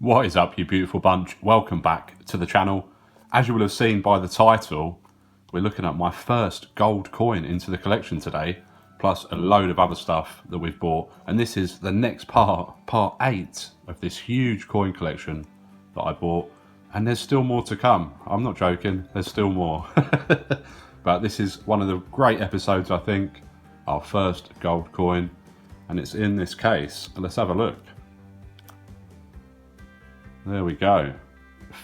What is up, you beautiful bunch? Welcome back to the channel. As you will have seen by the title, we're looking at my first gold coin into the collection today, plus a load of other stuff that we've bought. And this is the next part 8 of this huge coin collection that I bought. And there's still more to come. I'm not joking, there's still more. But this is one of the great episodes, I think. Our first gold coin, and it's in this case. Let's have a look. There we go.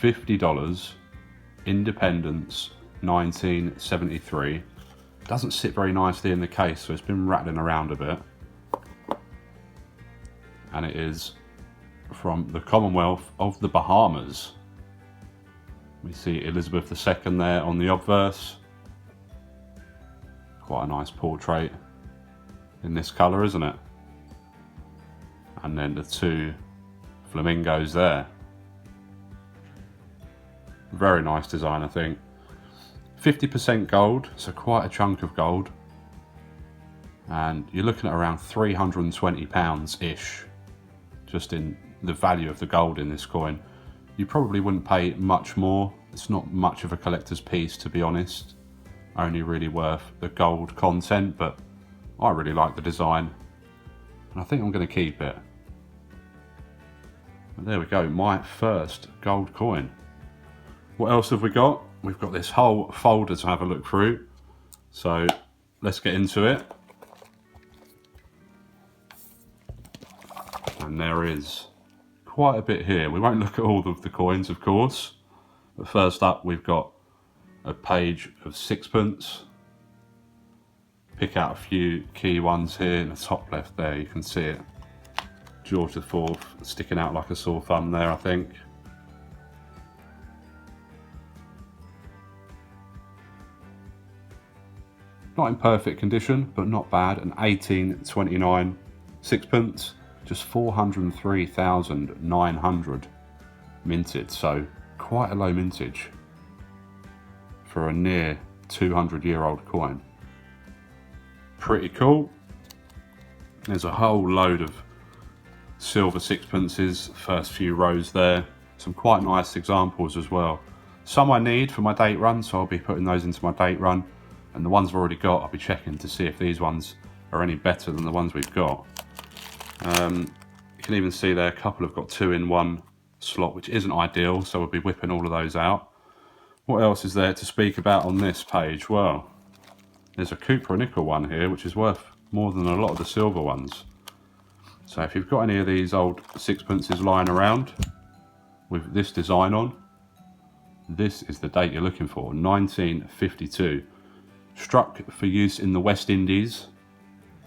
$50, Independence, 1973. Doesn't sit very nicely in the case, so it's been rattling around a bit. And it is from the Commonwealth of the Bahamas. We see Elizabeth II there on the obverse. Quite a nice portrait in this colour, isn't it? And then the two flamingos there. Very nice design, I think. 50% gold, so quite a chunk of gold. And you're looking at around £320-ish, just in the value of the gold in this coin. You probably wouldn't pay much more. It's not much of a collector's piece, to be honest. Only really worth the gold content, but I really like the design. And I think I'm going to keep it. But there we go, my first gold coin. What else have we got? We've got this whole folder to have a look through. So let's get into it. And there is quite a bit here. We won't look at all of the coins, of course. But first up, we've got a page of sixpence. Pick out a few key ones here in the top left there. You can see it. George IV sticking out like a sore thumb there, I think. Not in perfect condition, but not bad. An 1829 sixpence, just 403,900 minted. So quite a low mintage for a near 200-year-old coin. Pretty cool. There's a whole load of silver sixpences, first few rows there. Some quite nice examples as well. Some I need for my date run, so I'll be putting those into my date run. And the ones I've already got, I'll be checking to see if these ones are any better than the ones we've got. You can even see there, a couple have got 2 in 1 slot, which isn't ideal, so we'll be whipping all of those out. What else is there to speak about on this page? Well, there's a cupronickel one here, which is worth more than a lot of the silver ones. So if you've got any of these old sixpences lying around with this design on, this is the date you're looking for, 1952. Struck for use in the West Indies,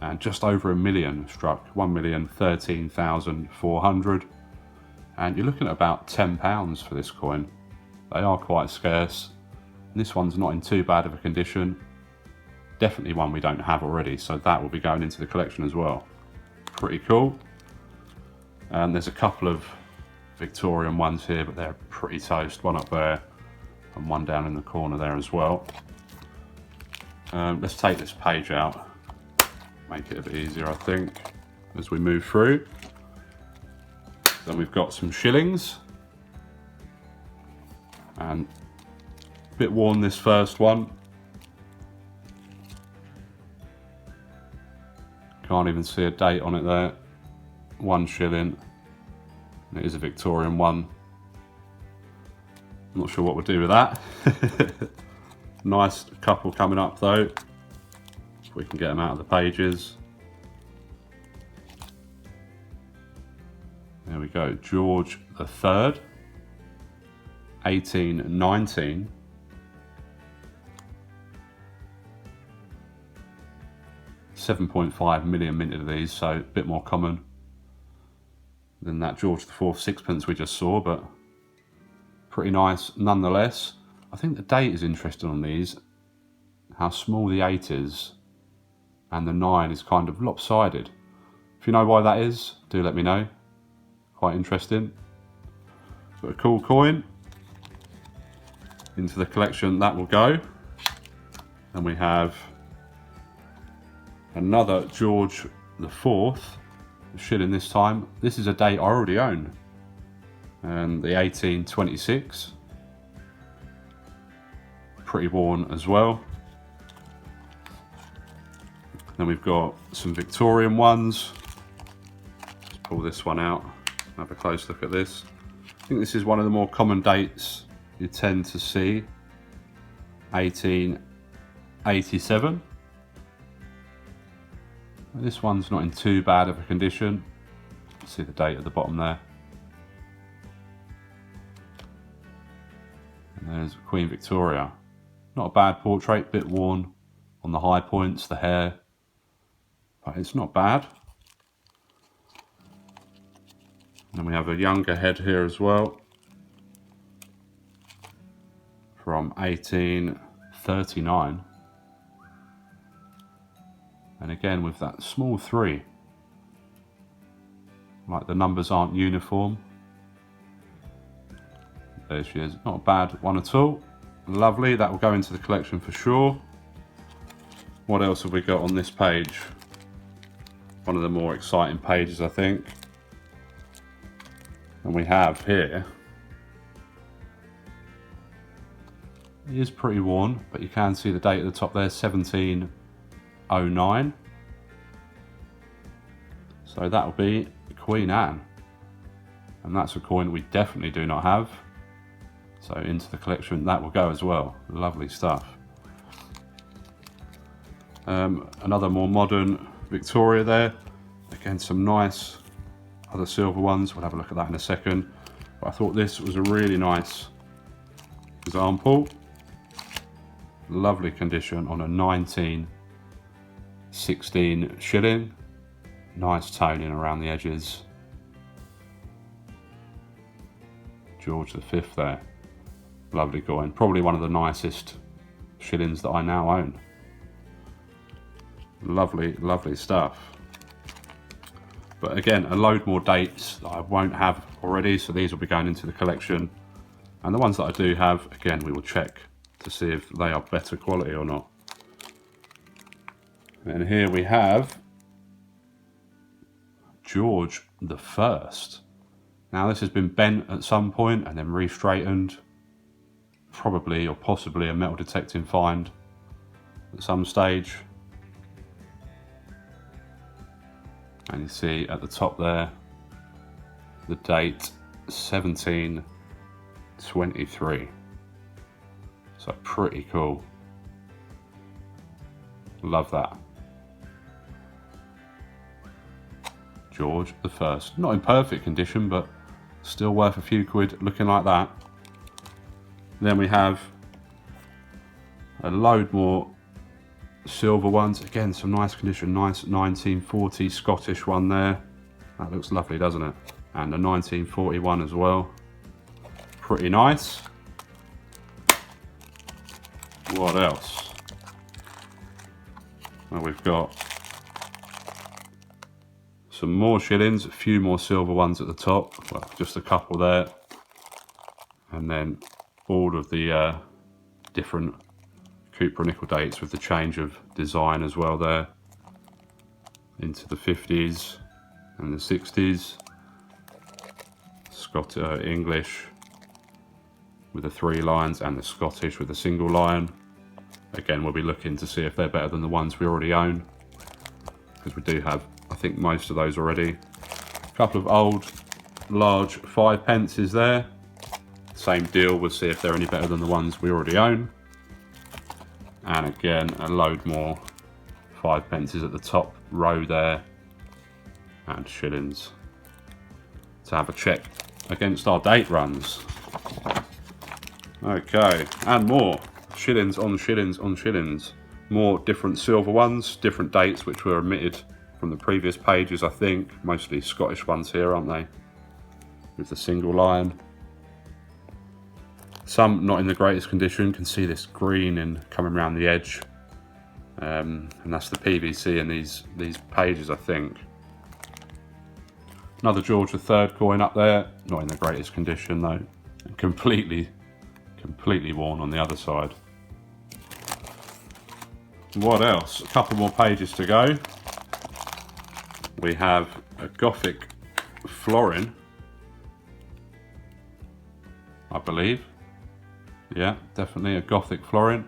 and just over 1 million struck, 1,013,400. And you're looking at about £10 for this coin. They are quite scarce. And this one's not in too bad of a condition. Definitely one we don't have already, so that will be going into the collection as well. Pretty cool. And there's a couple of Victorian ones here, but they're pretty toast. One up there and one down in the corner there as well. Let's take this page out, make it a bit easier, I think, as we move through. Then we've got some shillings, and a bit worn this first one. Can't even see a date on it there. 1 shilling. It is a Victorian one. I'm not sure what we'll do with that. Nice couple coming up though, if we can get them out of the pages. There we go, George III, 1819. £7.5 million minted of these, so a bit more common than that George IV sixpence we just saw, but pretty nice nonetheless. I think the date is interesting on these, how small the 8 is and the 9 is kind of lopsided. If you know why that is, do let me know. Quite interesting. But a cool coin. Into the collection that will go. And we have another George IV, shilling this time. This is a date I already own. And the 1826, pretty worn as well. Then we've got some Victorian ones. Let's pull this one out, have a close look at this. I think this is one of the more common dates you tend to see, 1887. This one's not in too bad of a condition. See the date at the bottom there. And there's Queen Victoria. Not a bad portrait, bit worn on the high points, the hair, but it's not bad. And then we have a younger head here as well, from 1839. And again with that small 3. Like the numbers aren't uniform. There she is, not a bad one at all. Lovely, that will go into the collection for sure. What else have we got on this page? One of the more exciting pages, I think. And we have here, it is pretty worn, but you can see the date at the top there, 1709. So that will be Queen Anne. And that's a coin we definitely do not have. So into the collection, that will go as well. Lovely stuff. Another more modern Victoria there. Again, some nice other silver ones. We'll have a look at that in a second. But I thought this was a really nice example. Lovely condition on a 1916 shilling. Nice toning around the edges. George V there. Lovely coin. Probably one of the nicest shillings that I now own. Lovely, lovely stuff. But again, a load more dates that I won't have already, so these will be going into the collection. And the ones that I do have, again, we will check to see if they are better quality or not. And here we have George I. Now this has been bent at some point and then re-straightened. Probably or possibly a metal detecting find at some stage. And you see at the top there, the date 1723. So pretty cool. Love that. George I. Not in perfect condition, but still worth a few quid looking like that. Then we have a load more silver ones. Again, some nice condition, nice 1940 Scottish one there. That looks lovely, doesn't it? And a 1941 as well. Pretty nice. What else? Well, we've got some more shillings, a few more silver ones at the top. Well, just a couple there. And then all of the different cupronickel dates with the change of design as well there into the 50s and the 60s. English with the 3 lines and the Scottish with a single line. Again, we'll be looking to see if they're better than the ones we already own, because we do have, I think, most of those already. A couple of old large 5 pences there. Same deal, we'll see if they're any better than the ones we already own. And again, a load more 5 pences at the top row there, and shillings to have a check against our date runs. Okay, and more shillings on shillings on shillings. More different silver ones, different dates which were omitted from the previous pages, I think. Mostly Scottish ones here, aren't they? With the single line. Some not in the greatest condition. Can see this green and coming around the edge, and that's the PVC in these pages, I think. Another George III coin up there, not in the greatest condition though, and completely worn on the other side. What else? A couple more pages to go. We have a Gothic Florin. I believe. Yeah, definitely a Gothic Florin.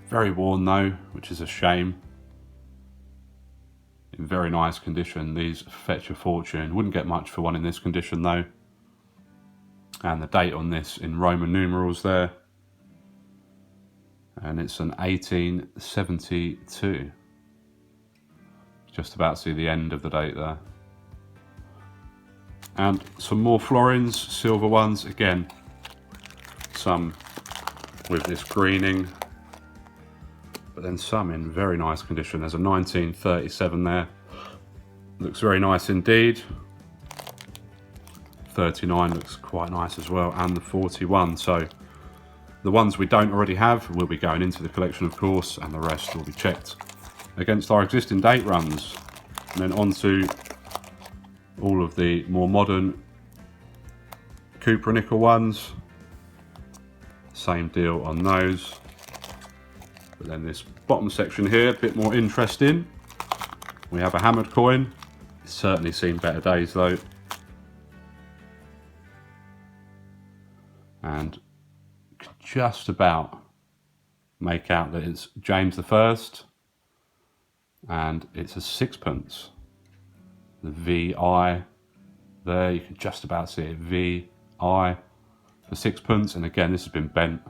Very worn though, which is a shame. In very nice condition. These fetch a fortune. Wouldn't get much for one in this condition though. And the date on this in Roman numerals there. And it's an 1872. Just about to see the end of the date there. And some more florins, silver ones. Again, some with this greening, but then some in very nice condition. There's a 1937 there. Looks very nice indeed. 39 looks quite nice as well, and the 41. So the ones we don't already have will be going into the collection, of course, and the rest will be checked against our existing date runs. And then on to all of the more modern cupronickel ones. Same deal on those. But then this bottom section here, a bit more interesting. We have a hammered coin. It's certainly seen better days though. And just about make out that it's James I, and it's a sixpence. The VI there, you can just about see it, VI for sixpence. And again, this has been bent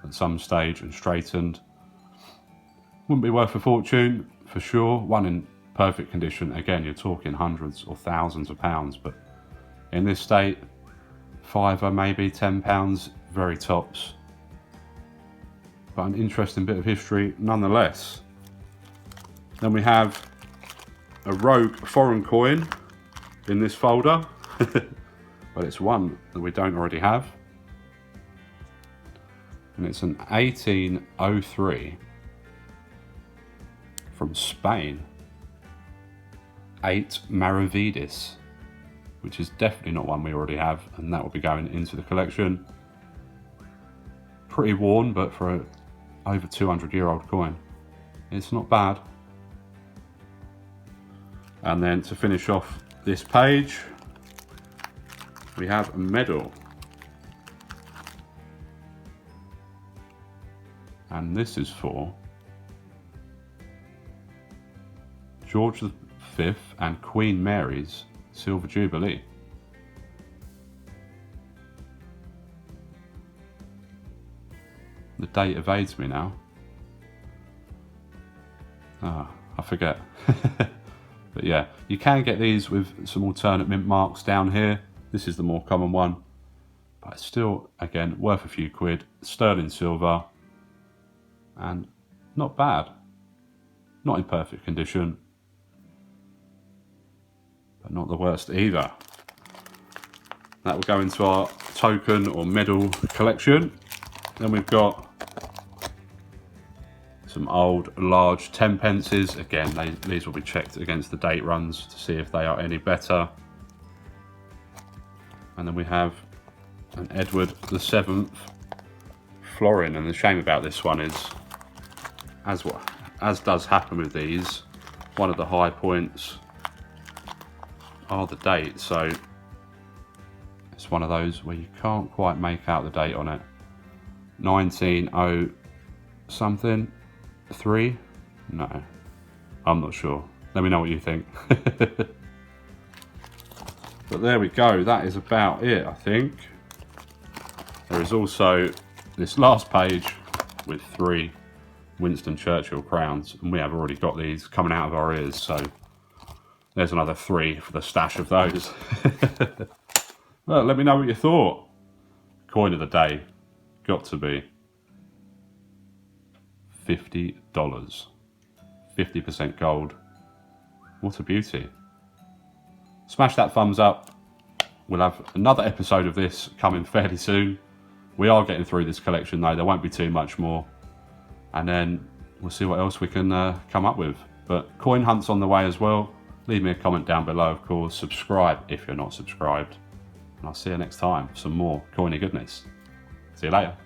at some stage and straightened. Wouldn't be worth a fortune for sure. One in perfect condition, again, you're talking hundreds or thousands of pounds, but in this state, £5 maybe, £10, very tops. But an interesting bit of history nonetheless. Then we have a rogue foreign coin in this folder, but it's one that we don't already have. And it's an 1803 from Spain. 8 Maravedis, which is definitely not one we already have, and that will be going into the collection. Pretty worn, but for a over 200-year-old coin, it's not bad. And then to finish off this page, we have a medal. And this is for George V and Queen Mary's Silver Jubilee. The date evades me now. I forget. But yeah, you can get these with some alternate mint marks down here. This is the more common one, but it's still, again, worth a few quid. Sterling silver, and not bad. Not in perfect condition, but not the worst either. That will go into our token or medal collection. Then we've got some old large 10 pences. Again, these will be checked against the date runs to see if they are any better. And then we have an Edward VII florin, and the shame about this one is, as does happen with these, one of the high points are the dates, so it's one of those where you can't quite make out the date on it. 1900 something, 3? No, I'm not sure. Let me know what you think. But there we go, that is about it, I think. There is also this last page with 3 Winston Churchill crowns, and we have already got these coming out of our ears, so there's another 3 for the stash of those. Well, let me know what you thought. Coin of the day, got to be $50. 50% gold. What a beauty. Smash that thumbs up. We'll have another episode of this coming fairly soon. We are getting through this collection though, there won't be too much more. And then we'll see what else we can come up with. But coin hunts on the way as well. Leave me a comment down below, of course. Subscribe if you're not subscribed. And I'll see you next time for some more coiny goodness. See you later.